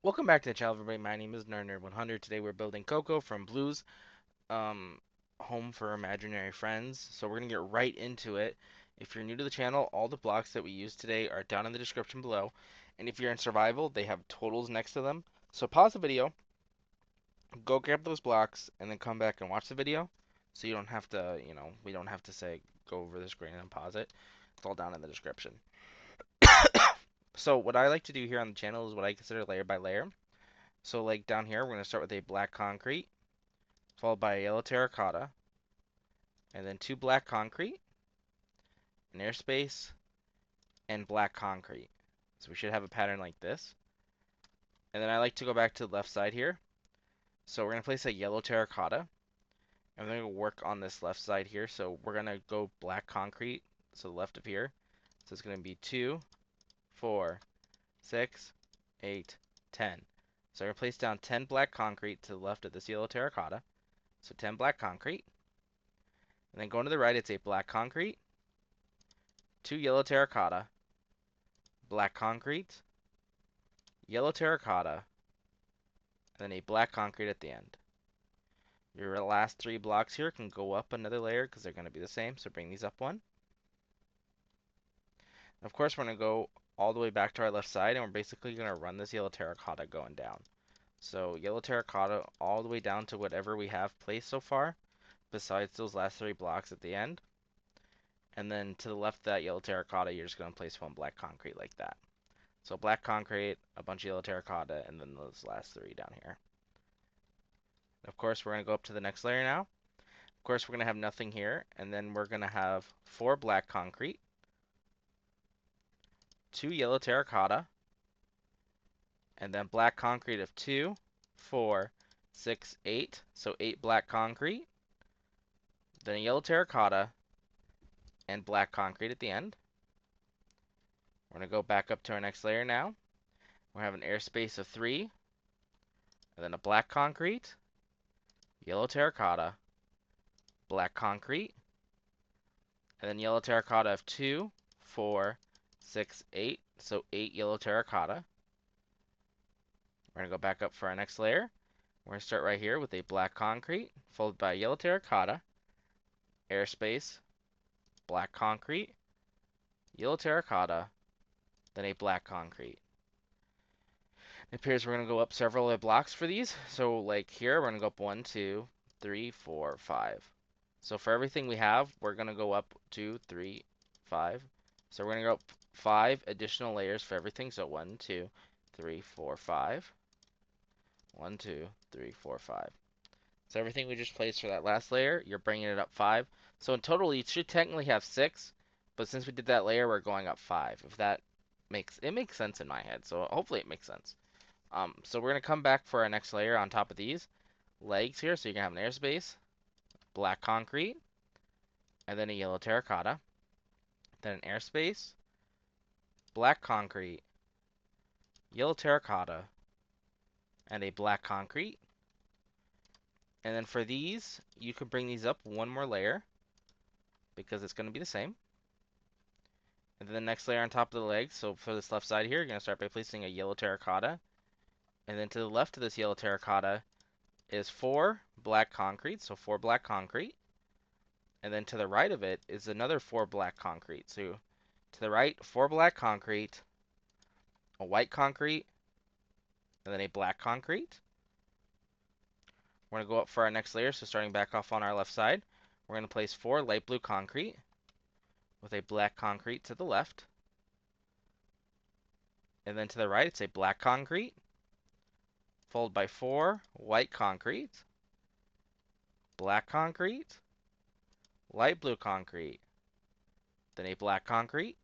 Welcome back to the channel, everybody. My name is Nerd100. Today we're building CoCo from Blue's um, Home for Imaginary Friends. So we're gonna get right into it. If you're new to the channel, all the blocks that we use today are down in the description below. And if you're in survival, they have totals next to them. So pause the video, go grab those blocks, and then come back and watch the video. So you don't have to, we don't have to say go over the screen and pause it. It's all down in the description. So what I like to do here on the channel is what I consider layer by layer. So like down here, we're going to start with a black concrete, followed by a yellow terracotta, and then two black concrete, an airspace, and black concrete. So we should have a pattern like this. And then I like to go back to the left side here. So we're going to place a yellow terracotta, and we're going to work on this left side here. So we're going to go black concrete, so the left of here. So it's going to be 2, 4, 6, 8, 10. So I'm going to place down 10 black concrete to the left of this yellow terracotta. So 10 black concrete. And then going to the right, it's a black concrete, 2 yellow terracotta, black concrete, yellow terracotta, and then a black concrete at the end. Your last 3 blocks here can go up another layer because they're going to be the same, so bring these up one. Of course, we're going to go all the way back to our left side, and we're basically going to run this yellow terracotta going down. So yellow terracotta all the way down to whatever we have placed so far, besides those last 3 blocks at the end. And then to the left of that yellow terracotta, you're just going to place one black concrete like that. So black concrete, a bunch of yellow terracotta, and then those last 3 down here. Of course, we're going to go up to the next layer now. Of course, we're going to have nothing here, and then we're going to have 4 black concrete, 2 yellow terracotta, and then black concrete of 2, 4, 6, 8. So 8 black concrete, then a yellow terracotta, and black concrete at the end. We're going to go back up to our next layer now. We're going to have an airspace of 3, and then a black concrete, yellow terracotta, black concrete, and then yellow terracotta of 2, 4, 6, 8. So 8 yellow terracotta. We're going to go back up for our next layer. We're going to start right here with a black concrete, followed by yellow terracotta, airspace, black concrete, yellow terracotta, then a black concrete. It appears we're going to go up several other blocks for these. So like here, we're going to go up 1, 2, 3, 4, 5. So for everything we have, we're going to go up 2, 3, 5. So we're going to go up 5 additional layers for everything. So 1, 2, 3, 4, 5. 1, 2, 3, 4, 5. So everything we just placed for that last layer, you're bringing it up 5. So in total, you should technically have 6. But since we did that layer, we're going up 5. If that makes sense in my head. So hopefully it makes sense. So we're going to come back for our next layer on top of these legs here. So you're going to have an airspace, black concrete, and then a yellow terracotta, then an airspace, black concrete, yellow terracotta, and a black concrete. And then for these, you could bring these up one more layer because it's going to be the same. And then the next layer on top of the legs, so for this left side here, you're going to start by placing a yellow terracotta. And then to the left of this yellow terracotta is 4 black concrete, so 4 black concrete. And then to the right of it is another 4 black concrete. So to the right, 4 black concrete, a white concrete, and then a black concrete. We're going to go up for our next layer, so starting back off on our left side, we're going to place 4 light blue concrete with a black concrete to the left. And then to the right, it's a black concrete, followed by 4 white concrete, black concrete, light blue concrete, then a black concrete.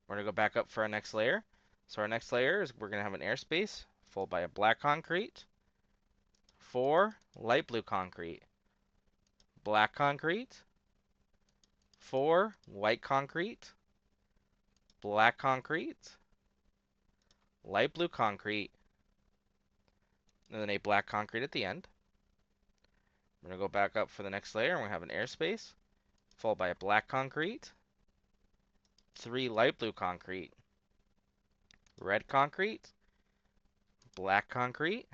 We're going to go back up for our next layer. So our next layer is we're going to have an airspace, followed by a black concrete, 4 light blue concrete, black concrete, 4 white concrete, black concrete, light blue concrete, and then a black concrete at the end. We're going to go back up for the next layer, and we have an airspace, followed by a black concrete, 3 light blue concrete, red concrete, black concrete,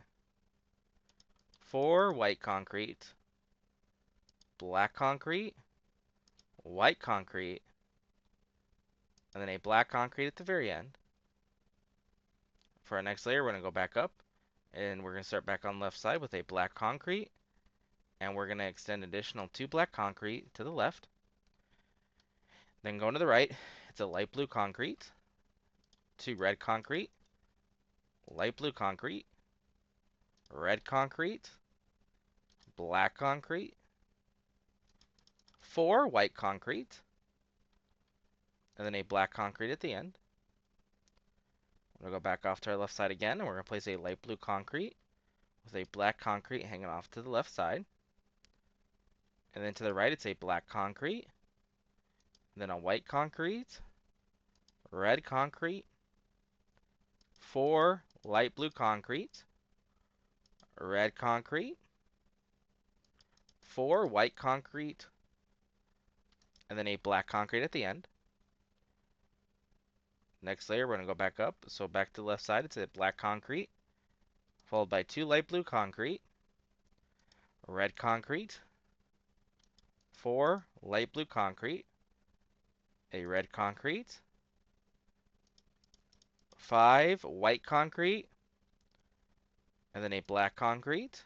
4 white concrete, black concrete, white concrete, and then a black concrete at the very end. For our next layer, we're going to go back up, and we're going to start back on the left side with a black concrete, and we're going to extend additional 2 black concrete to the left. Then going to the right, it's a light blue concrete, 2 red concrete, light blue concrete, red concrete, black concrete, 4 white concrete, and then a black concrete at the end. We're going to go back off to our left side again, and we're going to place a light blue concrete with a black concrete hanging off to the left side. And then to the right, it's a black concrete, then a white concrete, red concrete, 4 light blue concrete, red concrete, 4 white concrete, and then a black concrete at the end. Next layer, we're going to go back up. So back to the left side, it's a black concrete, followed by 2 light blue concrete, red concrete, 4 light blue concrete, a red concrete, 5 white concrete, and then a black concrete.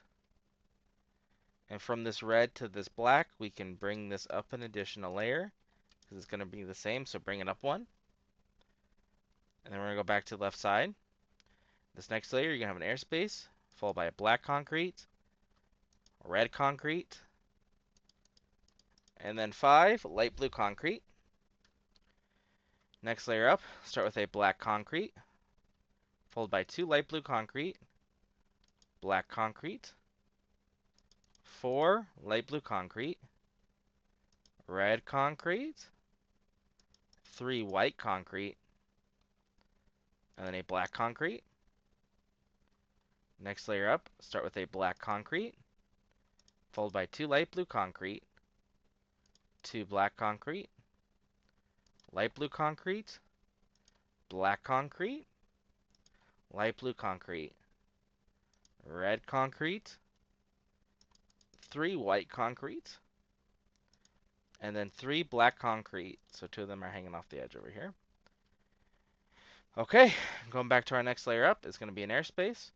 And from this red to this black, we can bring this up an additional layer because it's going to be the same, so bring it up 1. And then we're going to go back to the left side. This next layer, you're going to have an airspace, followed by a black concrete, a red concrete, and then 5 light blue concrete. Next layer up, start with a black concrete, followed by 2 light blue concrete, black concrete, 4 light blue concrete, red concrete, 3 white concrete, and then a black concrete. Next layer up, start with a black concrete, followed by 2 light blue concrete, 2 black concrete, light blue concrete, black concrete, light blue concrete, red concrete, 3 white concrete, and then 3 black concrete. So 2 of them are hanging off the edge over here. Okay, going back to our next layer up, it's going to be an airspace,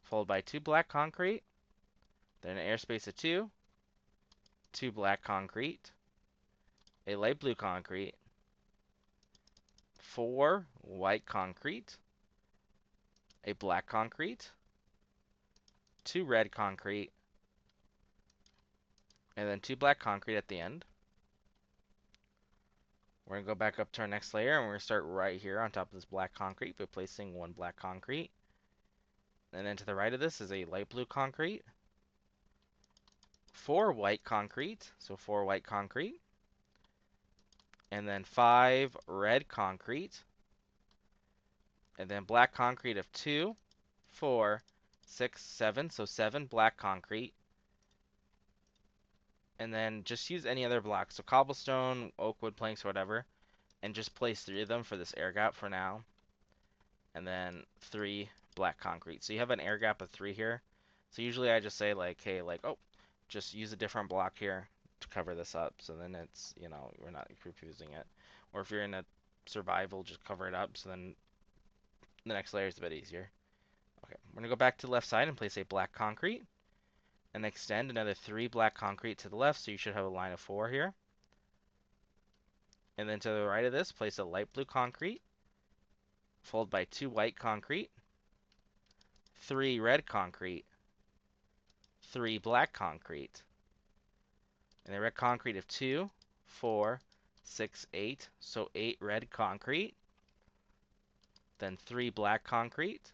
followed by 2 black concrete, then an airspace of 2, 2 black concrete, a light blue concrete, 4 white concrete, a black concrete, 2 red concrete, and then 2 black concrete at the end. We're going to go back up to our next layer, and we're going to start right here on top of this black concrete by placing 1 black concrete. And then to the right of this is a light blue concrete, 4 white concrete, so 4 white concrete, and then 5 red concrete, and then black concrete of 2, 4, 6, 7, so 7 black concrete, and then just use any other block, so cobblestone, oak wood planks, whatever, and just place 3 of them for this air gap for now, and then 3 black concrete. So you have an air gap of 3 here. So usually I just say like, hey, like, oh, just use a different block here to cover this up, so then it's, you know, we're not confusing it. Or if you're in a survival, just cover it up, so then the next layer is a bit easier. Okay, we're gonna go back to the left side and place a black concrete, and extend another 3 black concrete to the left, so you should have a line of 4 here. And then to the right of this, place a light blue concrete, followed by 2 white concrete, 3 red concrete, 3 black concrete, and a red concrete of 2, 4, 6, 8, so 8 red concrete, then 3 black concrete,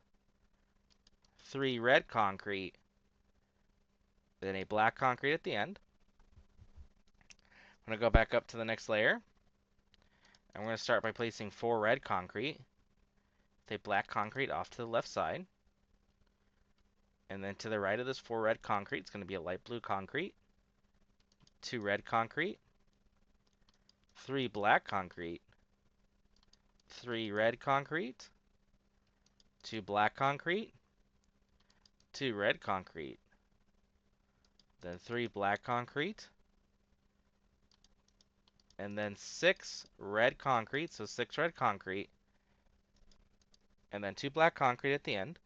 3 red concrete, then a black concrete at the end. I'm going to go back up to the next layer, and we're going to start by placing 4 red concrete, with a black concrete off to the left side, and then to the right of this 4 red concrete, it's going to be a light blue concrete, 2 red concrete, 3 black concrete, 3 red concrete, 2 black concrete, 2 red concrete, then 3 black concrete, and then 6 red concrete, so 6 red concrete, and then 2 black concrete at the end.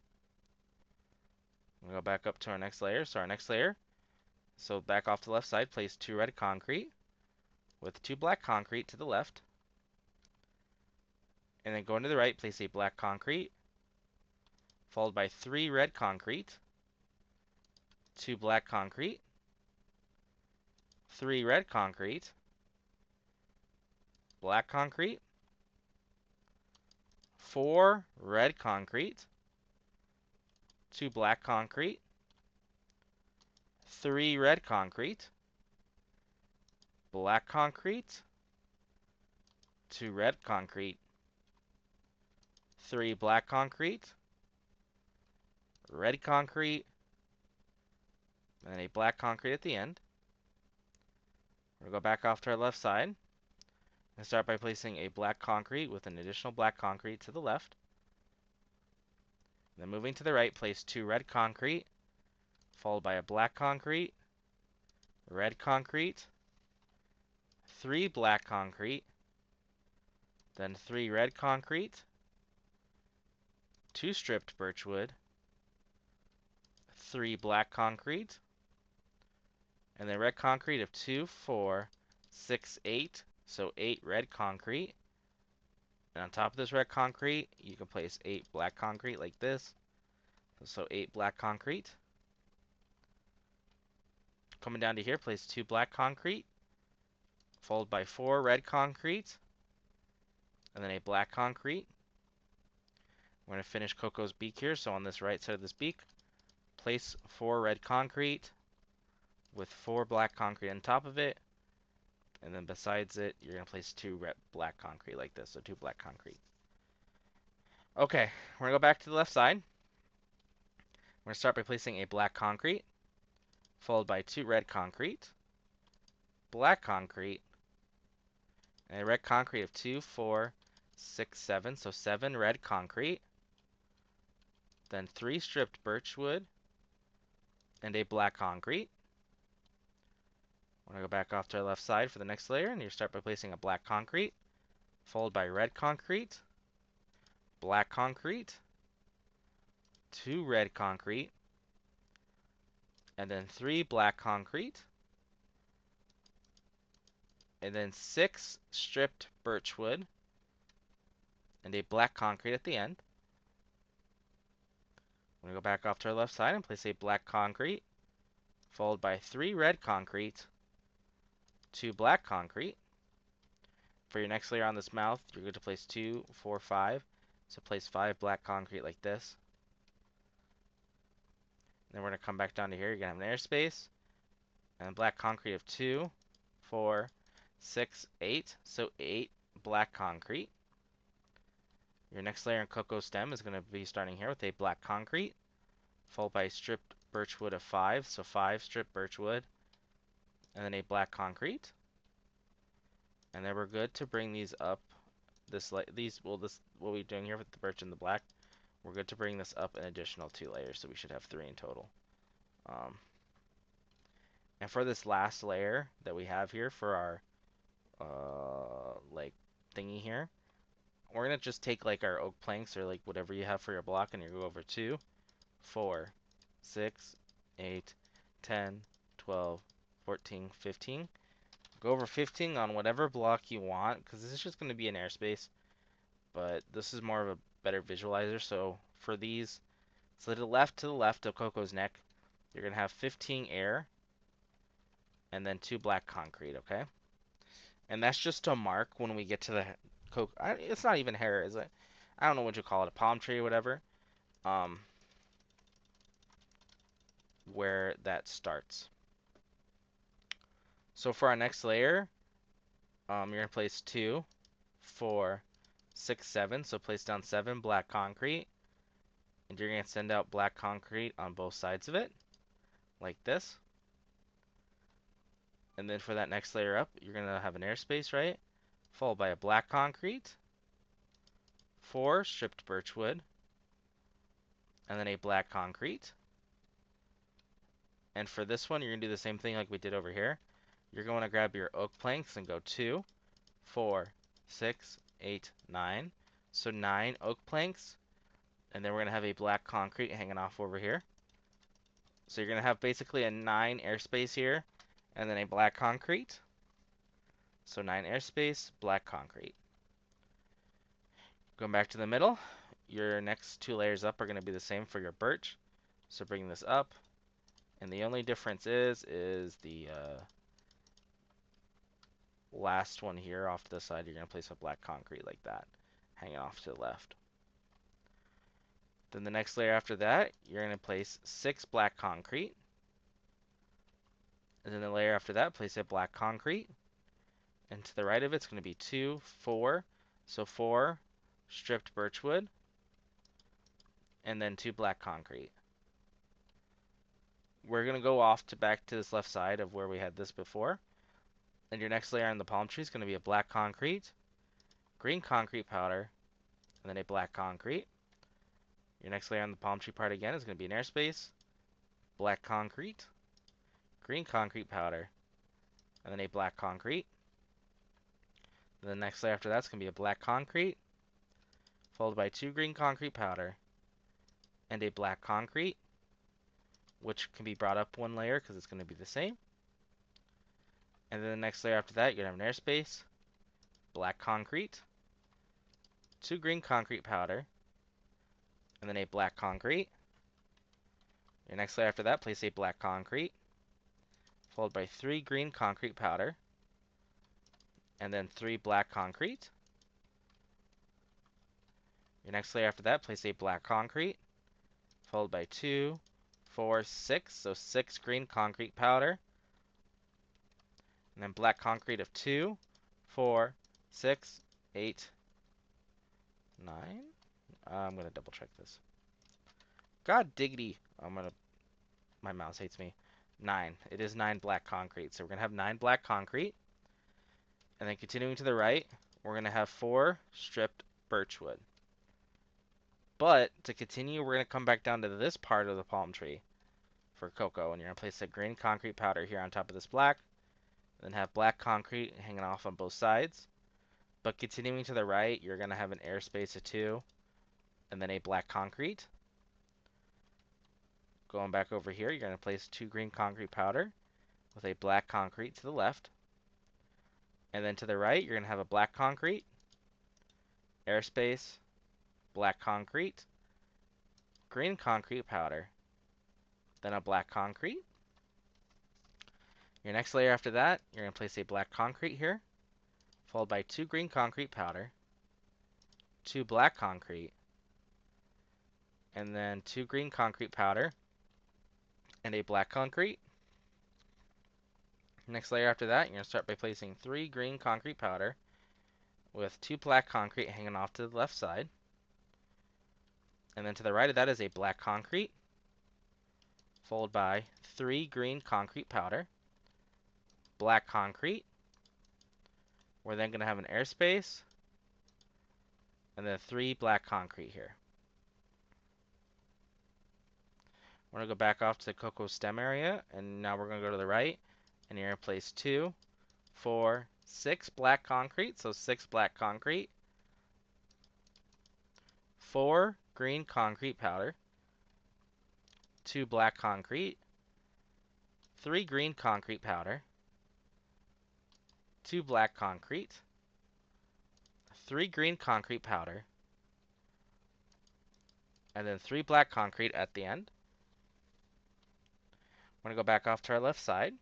We'll go back up to our next layer. So our next layer, so back off to the left side, place 2 red concrete with 2 black concrete to the left. And then going to the right, place a black concrete, followed by 3 red concrete, 2 black concrete, 3 red concrete, black concrete, 4 red concrete, 2 black concrete, 3 red concrete, black concrete, 2 red concrete, 3 black concrete, red concrete, and then a black concrete at the end. We'll go back off to our left side and start by placing a black concrete with an additional black concrete to the left. Then moving to the right, place 2 red concrete, followed by a black concrete, red concrete, 3 black concrete, then 3 red concrete, 2 stripped birch wood, 3 black concrete, and then red concrete of 2, 4, 6, 8, so 8 red concrete. And on top of this red concrete, you can place 8 black concrete like this. So 8 black concrete. Coming down to here, place 2 black concrete, followed by 4 red concrete, and then a black concrete. We're going to finish CoCo's beak here, so on this right side of this beak, place 4 red concrete with 4 black concrete on top of it, and then besides it, you're going to place 2 red black concrete like this, so 2 black concrete. Okay, we're going to go back to the left side. We're going to start by placing a black concrete, followed by 2 red concrete, black concrete, and a red concrete of 2, 4, 6, 7, so 7 red concrete, then 3 stripped birch wood, and a black concrete. We're going to go back off to our left side for the next layer, and you start by placing a black concrete, followed by red concrete, black concrete, 2 red concrete, and then 3 black concrete, and then 6 stripped birch wood, and a black concrete at the end. We're going to go back off to our left side and place a black concrete, followed by 3 red concrete, 2 black concrete. For your next layer on this mouth, you're going to place 2, 4, 5. So place 5 black concrete like this. Then we're going to come back down to here. You're going to have an airspace and black concrete of 2, 4, 6, 8. So 8 black concrete. Your next layer in CoCo stem is going to be starting here with a black concrete, followed by stripped birch wood of 5. So 5 stripped birch wood, and then a black concrete. And then we're good to bring these up. This what we're doing here with the birch and the black, we're good to bring this up an additional 2 layers, so we should have 3 in total. And for this last layer that we have here for our like thingy here, we're gonna just take like our oak planks or like whatever you have for your block, and you go over 2, 4, 6, 8, 10, 12, 14, 15. Go over 15 on whatever block you want, because this is just going to be an airspace, but this is more of a better visualizer. So for these, so to the left of CoCo's neck, you're going to have 15 air, and then 2 black concrete, okay? And that's just to mark when we get to the CoCo. It's not even hair, is it? I don't know what you call it, a palm tree or whatever. Where that starts. So for our next layer, you're going to place 2, 4, 6, 7. So place down 7 black concrete. And you're going to send out black concrete on both sides of it, like this. And then for that next layer up, you're going to have an airspace, right? Followed by a black concrete, 4 stripped birch wood, and then a black concrete. And for this one, you're going to do the same thing like we did over here. You're going to grab your oak planks and go 2, 4, 6, 8, 9. So 9 oak planks, and then we're going to have a black concrete hanging off over here. So you're going to have basically a 9 airspace here, and then a black concrete. So 9 airspace, black concrete. Going back to the middle, your next 2 layers up are going to be the same for your birch. So bring this up, and the only difference is the last one here off to the side. You're going to place a black concrete like that, hanging off to the left. Then the next layer after that, you're going to place 6 black concrete. And then the layer after that, place a black concrete. And to the right of it's going to be 2, 4. So 4 stripped birchwood. And then 2 black concrete. We're going to go off to back to this left side of where we had this before. And your next layer on the palm tree is going to be a black concrete, green concrete powder, and then a black concrete. Your next layer on the palm tree part again is going to be an airspace, black concrete, green concrete powder, and then a black concrete. And the next layer after that's going to be a black concrete, followed by 2 green concrete powder, and a black concrete, which can be brought up 1 layer because it's going to be the same. And then the next layer after that, you're going to have an airspace, black concrete, 2 green concrete powder, and then a black concrete. Your next layer after that, place a black concrete, followed by 3 green concrete powder, and then 3 black concrete. Your next layer after that, place a black concrete, followed by 2, 4, 6, so 6 green concrete powder, and then black concrete of 2, 4, 6, 8, 9. I'm going to double check this. God diggity. My mouse hates me. 9. It is 9 black concrete. So we're going to have 9 black concrete. And then continuing to the right, we're going to have 4 stripped birchwood. But to continue, we're going to come back down to this part of the palm tree for CoCo. And you're going to place a green concrete powder here on top of this black. Then have black concrete hanging off on both sides. But continuing to the right, you're going to have an airspace of 2. And then a black concrete. Going back over here, you're going to place 2 green concrete powder with a black concrete to the left. And then to the right, you're going to have a black concrete, airspace, black concrete, green concrete powder, then a black concrete. Your next layer after that, you're going to place a black concrete here, followed by 2 green concrete powder, 2 black concrete, and then 2 green concrete powder, and a black concrete. Next layer after that, you're going to start by placing 3 green concrete powder with 2 black concrete hanging off to the left side. And then to the right of that is a black concrete, followed by 3 green concrete powder, black concrete. We're then going to have an airspace, and then 3 black concrete here. We're going to go back off to the CoCo stem area, and now we're going to go to the right, and you're going to place 2, 4, 6 black concrete, so 6 black concrete, 4 green concrete powder, 2 black concrete, 3 green concrete powder, 2 black concrete, 3 green concrete powder, and then 3 black concrete at the end. We're going to go back off to our left side.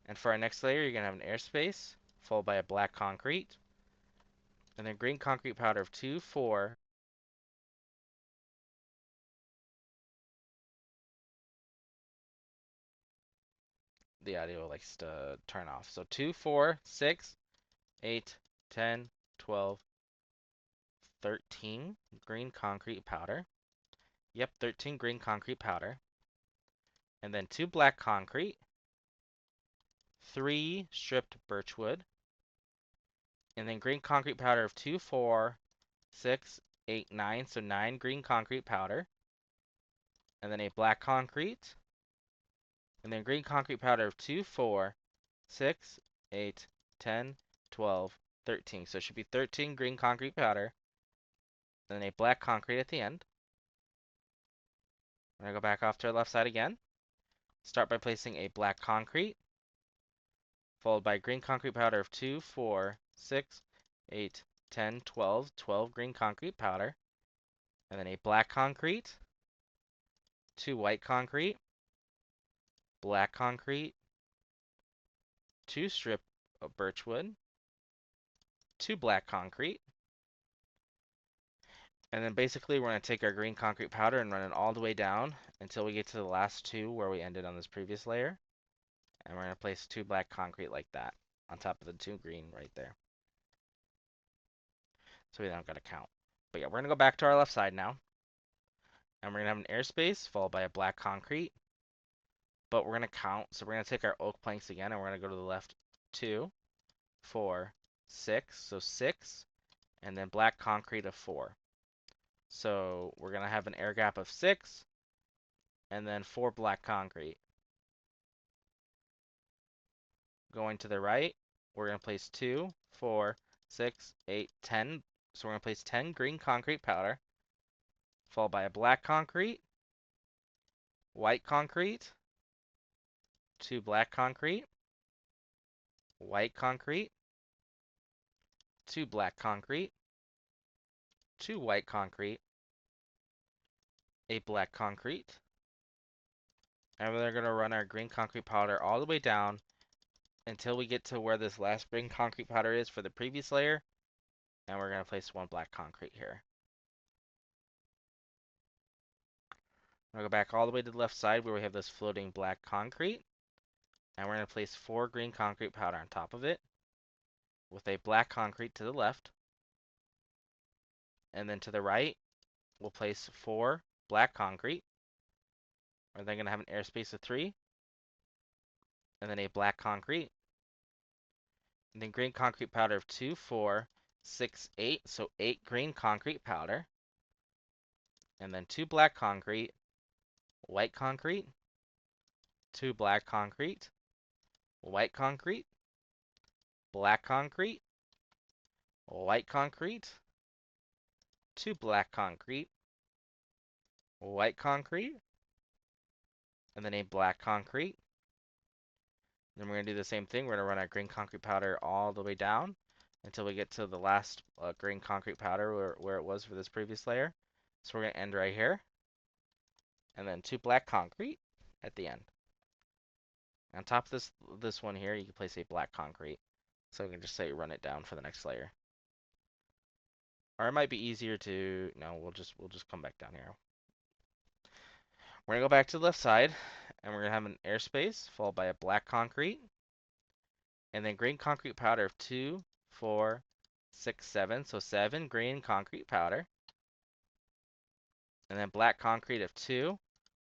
And for our next layer, you're going to have an airspace, followed by a black concrete, and then green concrete powder of 2, 4. The audio likes to turn off. So 2, 4, 6, 8, 10, 12, 13 green concrete powder. Yep, 13 green concrete powder. And then 2 black concrete, 3 stripped birchwood, and then green concrete powder of 2, 4, 6, 8, 9. So 9 green concrete powder. and then a black concrete, and then green concrete powder of 2, 4, 6, 8, 10, 12, 13. So it should be 13 green concrete powder, and then a black concrete at the end. We're going to go back off to our left side again. Start by placing a black concrete, followed by green concrete powder of 2, 4, 6, 8, 10, 12, 12 green concrete powder, and then a black concrete, 2 white concrete, black concrete, 2 strip of birch wood, 2 black concrete, and then basically we're going to take our green concrete powder and run it all the way down until we get to the last 2 where we ended on this previous layer, and we're going to place 2 black concrete like that on top of the 2 green right there. So we don't got to count. But yeah, we're going to go back to our left side now, and we're going to have an airspace followed by a black concrete, but we're going to count. So we're going to take our oak planks again, and we're going to go to the left 2, 4, 6, so 6, and then black concrete of 4. So we're going to have an air gap of 6, and then 4 black concrete. Going to the right, we're going to place 2, 4, 6, 8, 10. So we're going to place 10 green concrete powder, followed by a black concrete, white concrete, 2 black concrete, white concrete, 2 black concrete, 2 white concrete, a black concrete, and we're going to run our green concrete powder all the way down until we get to where this last green concrete powder is for the previous layer, and we're going to place 1 black concrete here. I'm going to go back all the way to the left side where we have this floating black concrete, and we're going to place 4 green concrete powder on top of it with a black concrete to the left, and then to the right we'll place 4 black concrete. We're then going to have an airspace of 3, and then a black concrete, and then green concrete powder of 2, 4, 6, 8, so 8 green concrete powder, and then 2 black concrete, white concrete, 2 black concrete, white concrete, black concrete, white concrete, 2 black concrete, white concrete, and then a black concrete. Then we're going to do the same thing. We're going to run our green concrete powder all the way down until we get to the last green concrete powder where it was for this previous layer. So we're going to end right here, and then 2 black concrete at the end. On top of this one here, you can place a black concrete. So we can just say run it down for the next layer. Or it might be easier to, no, we'll just come back down here. We're gonna go back to the left side, and we're gonna have an airspace followed by a black concrete, and then green concrete powder of 2, 4, 6, 7, so 7 green concrete powder, and then black concrete of 2,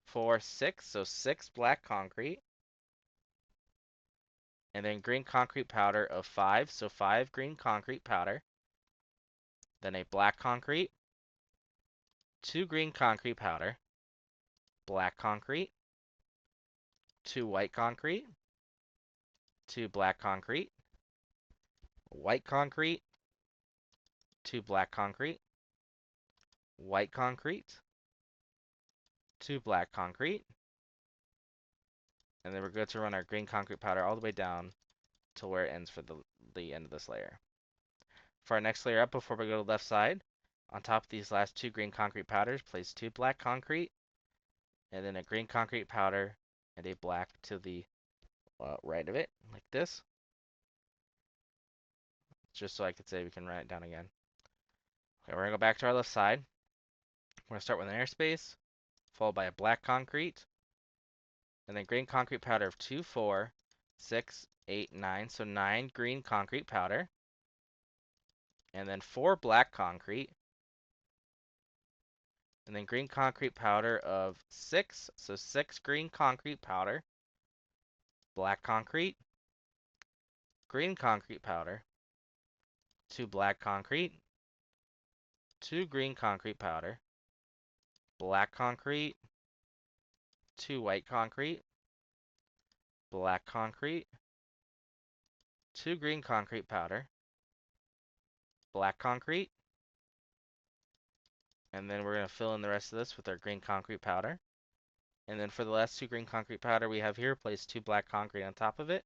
4, 6, so 6 black concrete, and then green concrete powder of 5, so 5 green concrete powder, then a black concrete, 2 green concrete powder, black concrete, 2 white concrete, 2 black concrete, white concrete, 2 black concrete, white concrete, 2 black concrete, and then we're good to run our green concrete powder all the way down to where it ends for the end of this layer. For our next layer up, before we go to the left side, on top of these last 2 green concrete powders, place 2 black concrete, and then a green concrete powder and a black to the right of it, like this. Just so I could say we can run it down again. Okay, we're gonna go back to our left side. We're gonna start with an airspace, followed by a black concrete, and then green concrete powder of 2, 4, 6, 8, 9, so 9 green concrete powder, and then 4 black concrete, and then green concrete powder of 6, so 6 green concrete powder, black concrete, green concrete powder, 2 black concrete, 2 green concrete powder, black concrete, 2 white concrete, black concrete, 2 green concrete powder, black concrete, and then we're going to fill in the rest of this with our green concrete powder. And then for the last 2 green concrete powder we have here, place 2 black concrete on top of it,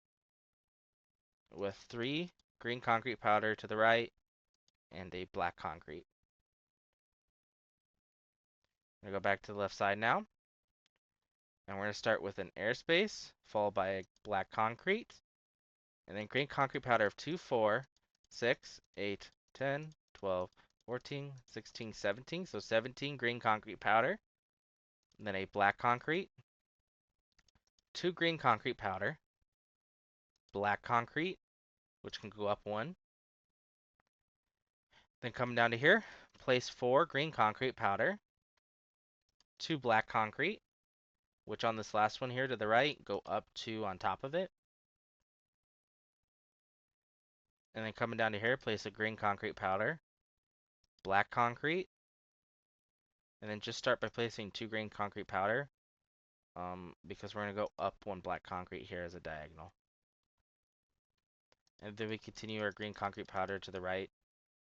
with 3 green concrete powder to the right, and a black concrete. I'm going to go back to the left side now, and we're going to start with an airspace, followed by a black concrete, and then green concrete powder of 2, 4, 6, 8, 10, 12, 14, 16, 17. So 17 green concrete powder, and then a black concrete, 2 green concrete powder, black concrete, which can go up 1. Then coming down to here, place 4 green concrete powder, 2 black concrete, which on this last one here to the right, go up 2 on top of it. And then coming down to here, place a green concrete powder, black concrete, and then just start by placing 2 green concrete powder, because we're going to go up 1 black concrete here as a diagonal. And then we continue our green concrete powder to the right.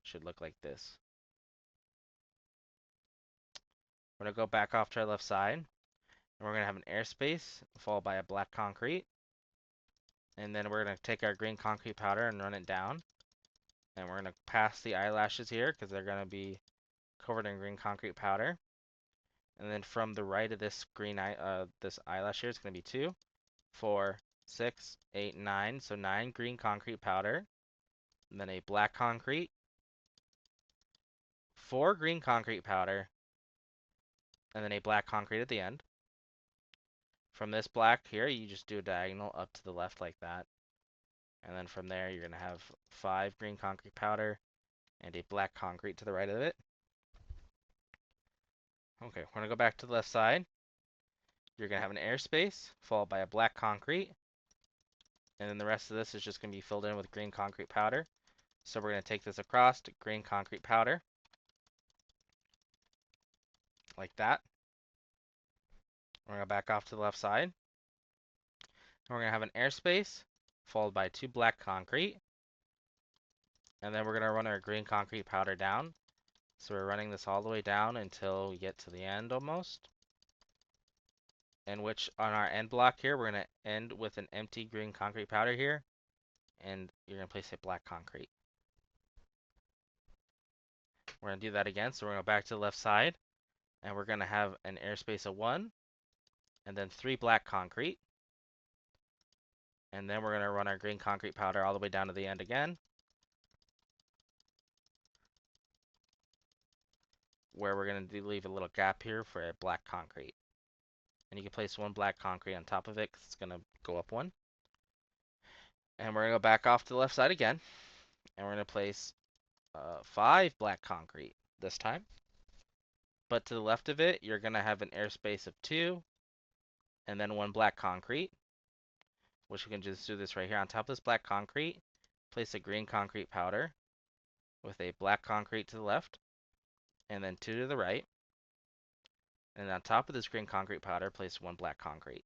Should look like this. We're going to go back off to our left side, and we're going to have an airspace followed by a black concrete. And then we're going to take our green concrete powder and run it down. And we're going to pass the eyelashes here because they're going to be covered in green concrete powder. And then from the right of this this eyelash here, it's going to be 2, 4, 6, 8, 9. So 9 green concrete powder, and then a black concrete, 4 green concrete powder, and then a black concrete at the end. From this black here, you just do a diagonal up to the left like that. And then from there, you're going to have 5 green concrete powder and a black concrete to the right of it. Okay, we're going to go back to the left side. You're going to have an airspace followed by a black concrete. And then the rest of this is just going to be filled in with green concrete powder. So we're going to take this across to green concrete powder, like that. We're going to back off to the left side. And we're going to have an airspace followed by 2 black concrete. And then we're going to run our green concrete powder down. So we're running this all the way down until we get to the end almost. And which on our end block here, we're going to end with an empty green concrete powder here. And you're going to place a black concrete. We're going to do that again. So we're going to go back to the left side. And we're going to have an airspace of 1. And then 3 black concrete. And then we're going to run our green concrete powder all the way down to the end again, where we're going to leave a little gap here for a black concrete. And you can place 1 black concrete on top of it because it's going to go up 1. And we're going to go back off to the left side again. And we're going to place 5 black concrete this time. But to the left of it, you're going to have an airspace of 2. And then 1 black concrete, which we can just do this right here. On top of this black concrete, place a green concrete powder with a black concrete to the left. And then 2 to the right. And on top of this green concrete powder, place 1 black concrete.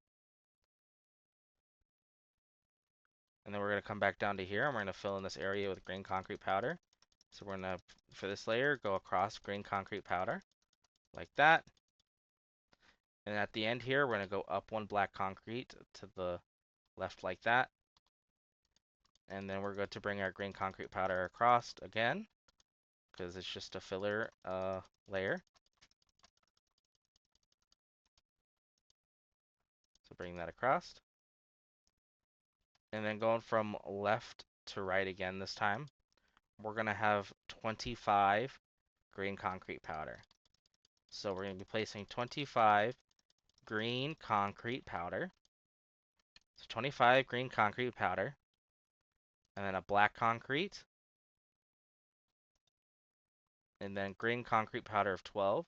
And then we're going to come back down to here, and we're going to fill in this area with green concrete powder. So we're going to, for this layer, go across green concrete powder, like that. And at the end here, we're going to go up 1 black concrete to the left like that. And then we're going to bring our green concrete powder across again, because it's just a filler layer. So bring that across. And then going from left to right again this time, we're going to have 25 green concrete powder. So we're going to be placing 25 green concrete powder. So 25 green concrete powder. And then a black concrete. And then green concrete powder of 12.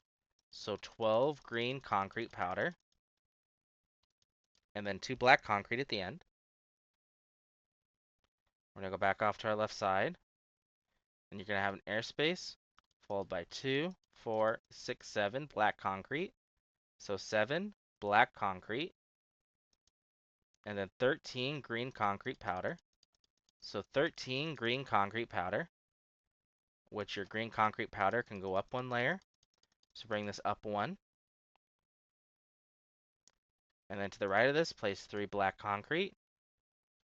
So 12 green concrete powder. And then 2 black concrete at the end. We're going to go back off to our left side. And you're going to have an airspace followed by 2, 4, 6, 7 black concrete. So 7 black concrete, and then 13 green concrete powder. So 13 green concrete powder, which your green concrete powder can go up one layer. So bring this up one. And then to the right of this, place 3 black concrete,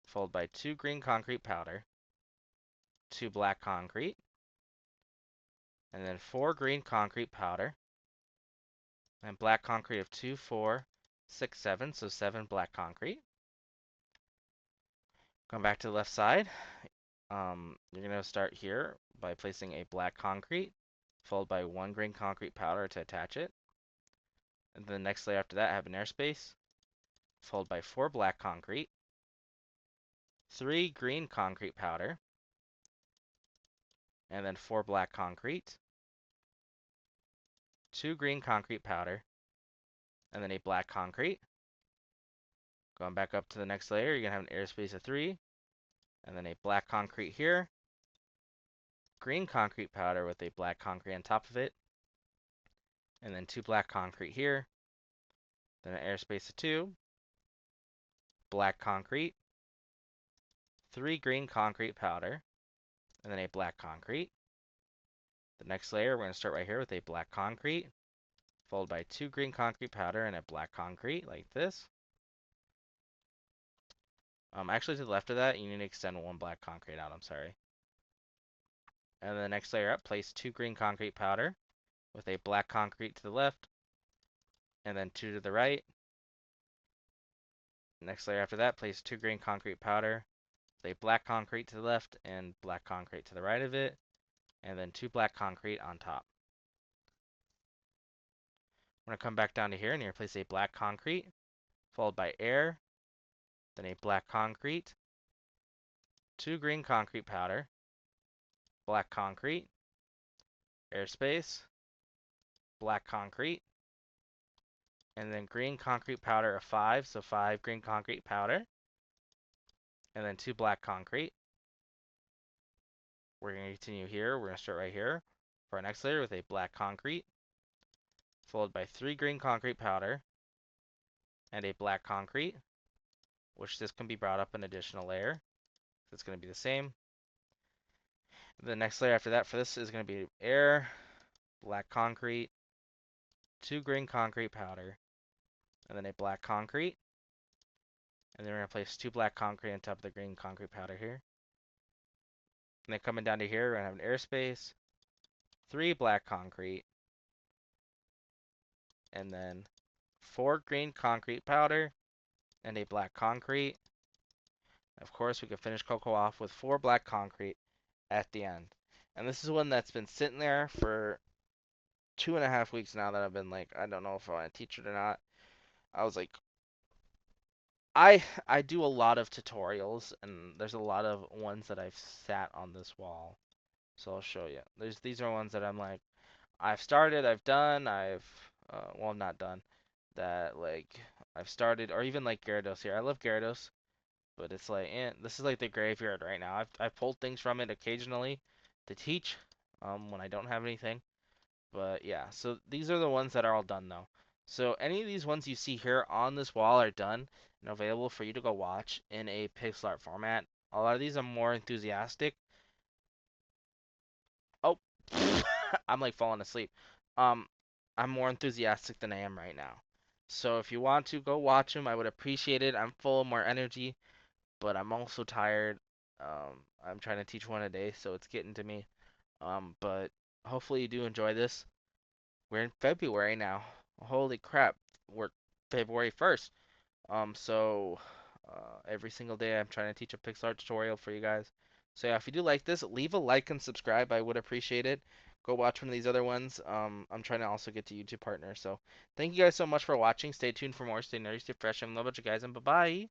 followed by 2 green concrete powder, 2 black concrete, and then 4 green concrete powder, and black concrete of 2, 4, 6, 7, so 7 black concrete. Going back to the left side, you're going to start here by placing a black concrete, followed by 1 green concrete powder to attach it. And then the next layer after that, have an airspace, followed by 4 black concrete, 3 green concrete powder, and then 4 black concrete, 2 green concrete powder, and then a black concrete. Going back up to the next layer, you're going to have an airspace of 3, and then a black concrete here, green concrete powder with a black concrete on top of it, and then 2 black concrete here, then an airspace of 2, black concrete, 3 green concrete powder, and then a black concrete. The next layer, we're going to start right here with a black concrete, followed by 2 green concrete powder and a black concrete, like this. Actually, to the left of that, you need to extend 1 black concrete out, I'm sorry. And then the next layer up, place 2 green concrete powder with a black concrete to the left, and then 2 to the right. Next layer after that, place 2 green concrete powder with a black concrete to the left and black concrete to the right of it, and then 2 black concrete on top. I'm going to come back down to here and you're going to place a black concrete, followed by air, then a black concrete, 2 green concrete powder, black concrete, airspace, black concrete, and then green concrete powder of 5, so 5 green concrete powder, and then 2 black concrete. We're going to continue here. We're going to start right here for our next layer with a black concrete, followed by 3 green concrete powder, and a black concrete, which this can be brought up an additional layer. It's going to be the same. The next layer after that for this is going to be air, black concrete, 2 green concrete powder, and then a black concrete. And then we're going to place 2 black concrete on top of the green concrete powder here. And then coming down to here, we're going to have an airspace, 3 black concrete, and then 4 green concrete powder, and a black concrete. Of course, we can finish CoCo off with 4 black concrete at the end. And this is one that's been sitting there for 2.5 weeks now that I've been like, I don't know if I want to teach it or not. I was like, I do a lot of tutorials, and there's a lot of ones that I've sat on this wall. So I'll show you. These are ones that I'm like, I've started, I've done, well, I'm not done. That like I've started, or even like Gyarados here. I love Gyarados, but it's like, this is like the graveyard right now. I've pulled things from it occasionally to teach, when I don't have anything. But yeah, so these are the ones that are all done though. So any of these ones you see here on this wall are done and available for you to go watch in a pixel art format. A lot of these I'm more enthusiastic. Oh, I'm like falling asleep. Um, I'm more enthusiastic than I am right now. So if you want to go watch them, I would appreciate it. I'm full of more energy, but I'm also tired. I'm trying to teach one a day, so it's getting to me. But hopefully you do enjoy this. We're in February now. Holy crap, we're February 1st. So every single day I'm trying to teach a pixel art tutorial for you guys. So yeah, if you do like this, leave a like and subscribe. I would appreciate it. Go watch one of these other ones. I'm trying to also get to YouTube partner. So thank you guys so much for watching. Stay tuned for more. Stay nerdy, stay fresh. I love you guys, and bye bye.